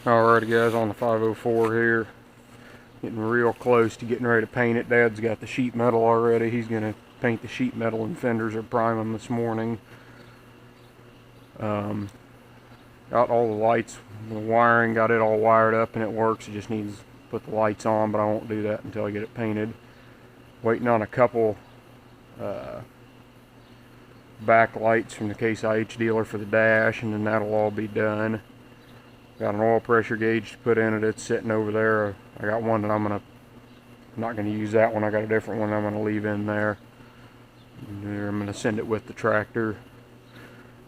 Alrighty guys, on the 504 here, getting real close to getting ready to paint it. Dad's got the sheet metal already. He's going to paint the sheet metal and fenders or prime them this morning. Got all the lights, the wiring, got it all wired up and it works. It just needs to put the lights on, but I won't do that until I get it painted. Waiting on a couple backlights from the Case IH dealer for the dash, and then that'll all be done. Got an oil pressure gauge to put in it. It's sitting over there. I got one that I'm not gonna use that one. I got a different one I'm gonna leave in there. I'm gonna send it with the tractor.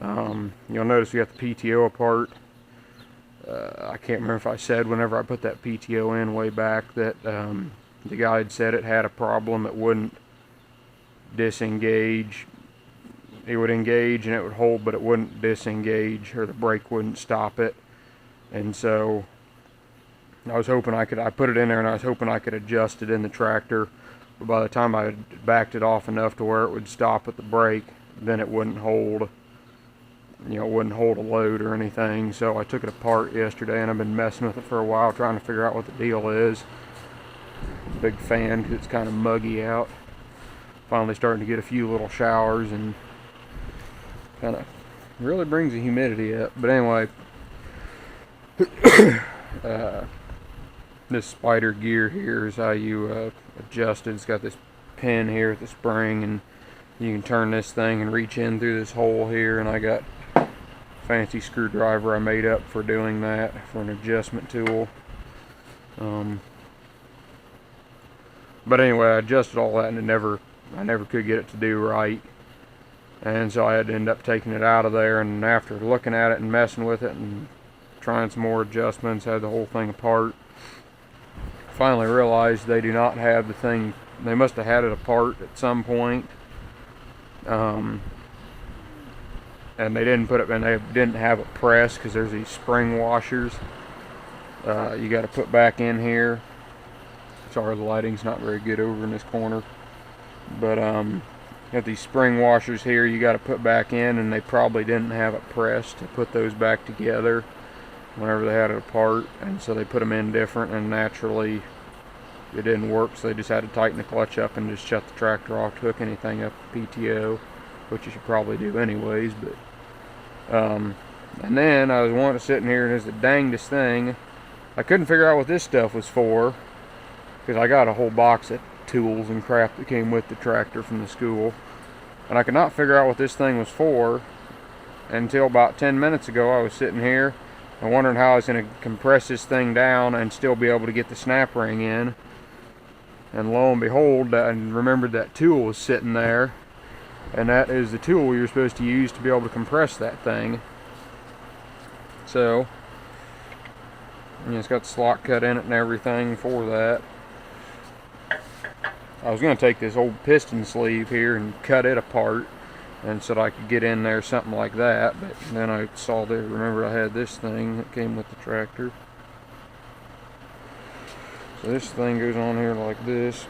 You'll notice we got the PTO apart. I can't remember if I said whenever I put that PTO in way back that the guy had said it had a problem. It wouldn't disengage. It would engage and it would hold, but it wouldn't disengage, or the brake wouldn't stop it. And so I was hoping I put it in there and I was hoping I could adjust it in the tractor, but by the time I had backed it off enough to where it would stop at the brake, then it wouldn't hold, it wouldn't hold a load or anything. So I took it apart yesterday and I've been messing with it for a while, trying to figure out what the deal is. Big fan because it's kind of muggy out. Finally starting to get a few little showers and kind of really brings the humidity up. But anyway, this spider gear here is how you adjust it. It's got this pin here at the spring, and you can turn this thing and reach in through this hole here, and I got a fancy screwdriver I made up for doing that, for an adjustment tool. But anyway, I adjusted all that and I never could get it to do right. And so I had to end up taking it out of there, and after looking at it and messing with it and trying some more adjustments, had the whole thing apart. Finally realized they do not have the thing. They must have had it apart at some point, and they didn't put it, and they didn't have it pressed because there's these spring washers you got to put back in here. Sorry, the lighting's not very good over in this corner, but got these spring washers here you got to put back in, and they probably didn't have it pressed to put those back together whenever they had it apart, and so they put them in different, and naturally it didn't work, so they just had to tighten the clutch up and just shut the tractor off to hook anything up to PTO, which you should probably do anyways. But and then I was sitting here, and there's the dangest thing. I couldn't figure out what this stuff was for, because I got a whole box of tools and crap that came with the tractor from the school, and I could not figure out what this thing was for until about 10 minutes ago. I was sitting here and wondering how I was going to compress this thing down and still be able to get the snap ring in, and lo and behold, I remembered that tool was sitting there, and that is the tool you're supposed to use to be able to compress that thing. So it's got the slot cut in it and everything for that. I was going to take this old piston sleeve here and cut it apart, and so that I could get in there something like that, but then I saw that, remember I had this thing that came with the tractor. So this thing goes on here like this.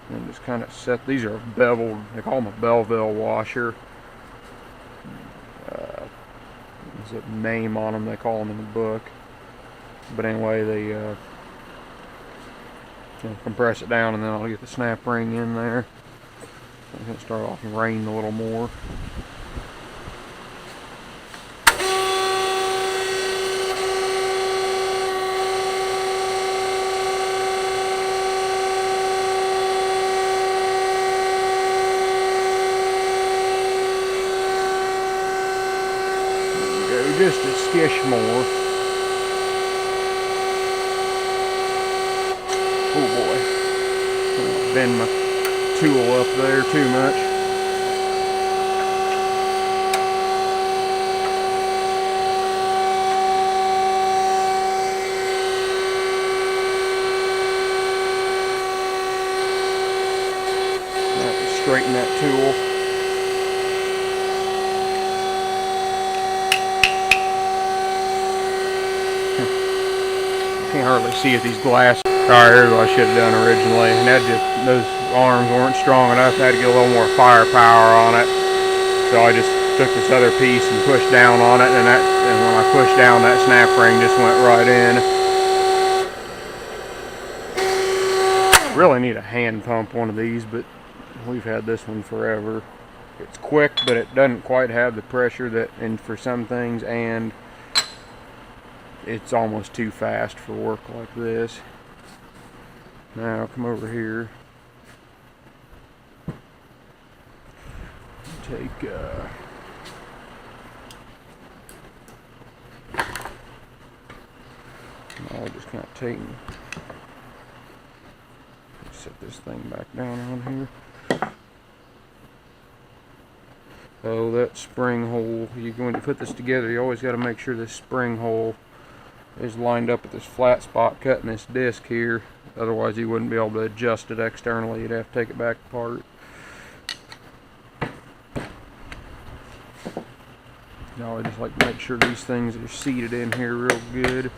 And just kind of set, these are beveled, they call them a Belleville washer. There's a name on them, they call them in the book. But anyway, they compress it down, and then I'll get the snap ring in there. I'm going to start off and rain a little more. Just a skish more. Oh boy. I'll bend my tool up there too much. I have to straighten that tool. Can't hardly see it, these glass Alright, here's what I should have done originally. And those arms weren't strong enough. I had to get a little more firepower on it. So I just took this other piece and pushed down on it, and when I pushed down, that snap ring just went right in. Really need a hand pump one of these, but we've had this one forever. It's quick, but it doesn't quite have the pressure that, and for some things, and it's almost too fast for work like this. Now come over here. Take I'll just kind of take and set this thing back down on here. Oh, that spring hole, you're going to put this together, you always got to make sure this spring hole is lined up with this flat spot cutting this disc here. Otherwise you wouldn't be able to adjust it externally. You'd have to take it back apart. Now I just like to make sure these things are seated in here real good.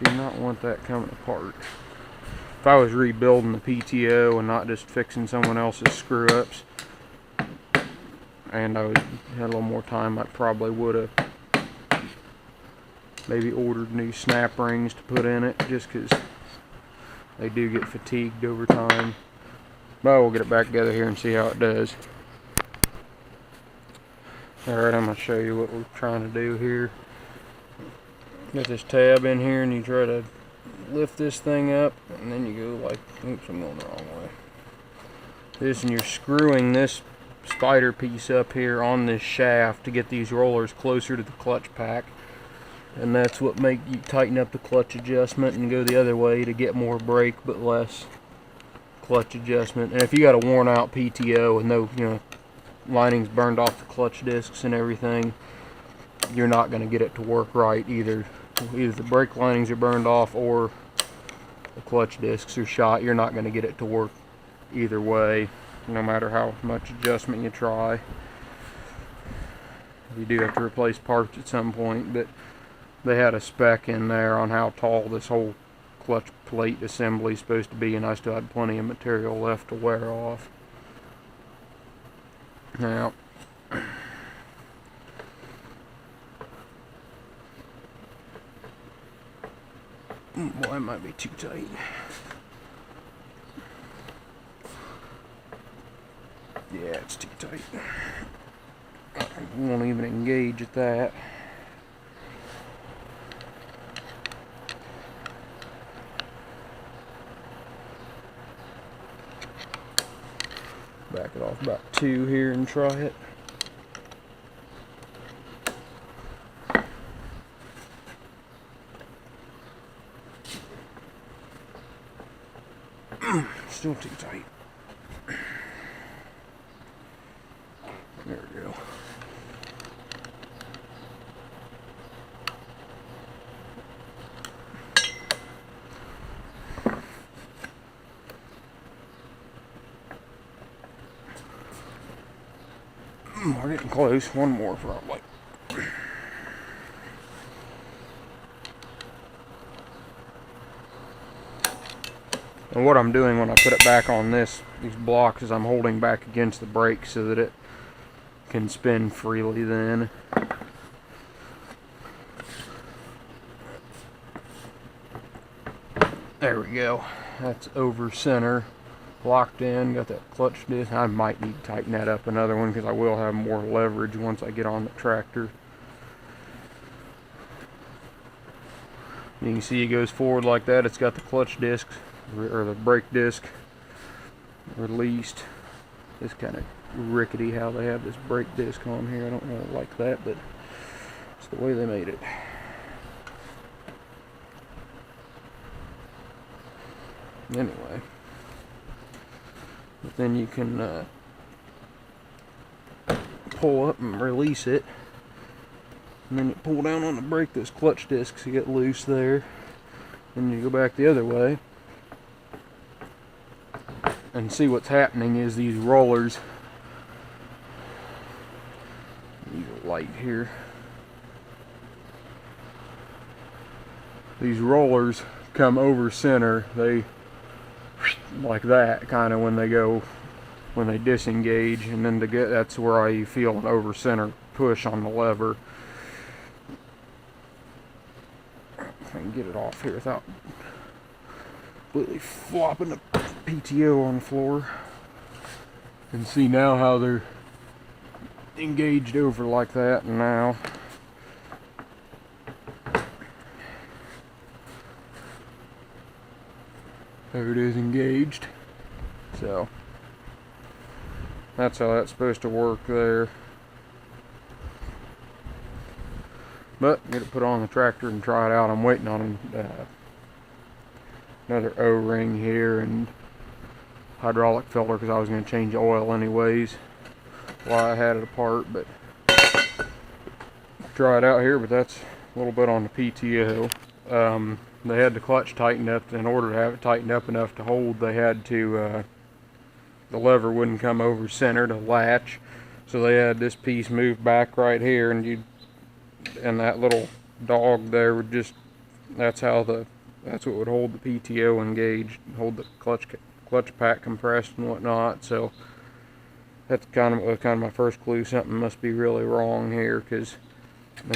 Do not want that coming apart. If I was rebuilding the PTO and not just fixing someone else's screw ups, and I had a little more time, I probably would have maybe ordered new snap rings to put in it, just because they do get fatigued over time. But we'll get it back together here and see how it does. Alright, I'm going to show you what we're trying to do here. Got this tab in here, and you try to lift this thing up, and then you go like, oops, I'm going the wrong way. This, and you're screwing this spider piece up here on this shaft to get these rollers closer to the clutch pack. And that's what make you tighten up the clutch adjustment and go the other way to get more brake but less clutch adjustment. And if you got a worn out PTO and no, linings burned off the clutch discs and everything, you're not going to get it to work right either. Either the brake linings are burned off or the clutch discs are shot. You're not going to get it to work either way, no matter how much adjustment you try. You do have to replace parts at some point, but they had a spec in there on how tall this whole clutch plate assembly is supposed to be, and I still had plenty of material left to wear off. Now, boy, that might be too tight. Yeah, it's too tight. I won't even engage at that. Back it off about 2 here and try it. Still too tight. There we go. We're getting close. One more probably. And what I'm doing when I put it back on these blocks is I'm holding back against the brake so that it can spin freely then. There we go. That's over center. Locked in, got that clutch disc. I might need to tighten that up another one because I will have more leverage once I get on the tractor. You can see it goes forward like that. It's got the clutch disc or the brake disc released. It's kind of rickety how they have this brake disc on here. I don't really like that, but it's the way they made it. Anyway. But then you can pull up and release it, and then you pull down on the brake, those clutch discs get loose there, and you go back the other way, and see what's happening is these rollers, use a light here, these rollers come over center. They like that kind of when they disengage, and then that's where I feel an over center push on the lever. If I can get it off here without completely flopping the PTO on the floor. And see now how they're engaged over like that, and now there it is engaged. So that's how that's supposed to work there. But get it put on the tractor and try it out. I'm waiting on another O-ring here and hydraulic filter because I was going to change the oil anyways while I had it apart. But try it out here. But that's a little bit on the PTO. They had the clutch tightened up. In order to have it tightened up enough to hold, they had to the lever wouldn't come over center to latch, so they had this piece moved back right here, and that little dog there would just, that's what would hold the PTO engaged, hold the clutch pack compressed and whatnot. So that's kind of my first clue. Something must be really wrong here, and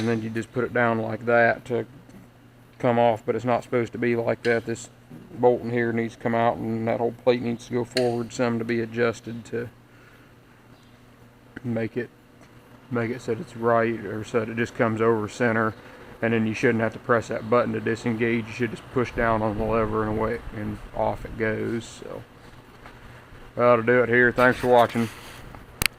then you just put it down like that to come off, but it's not supposed to be like that. This bolt in here needs to come out, and that whole plate needs to go forward some to be adjusted to make it so that it's right, or so that it just comes over center. And then you shouldn't have to press that button to disengage. You should just push down on the lever and away, and off it goes. So that'll do it here. Thanks for watching.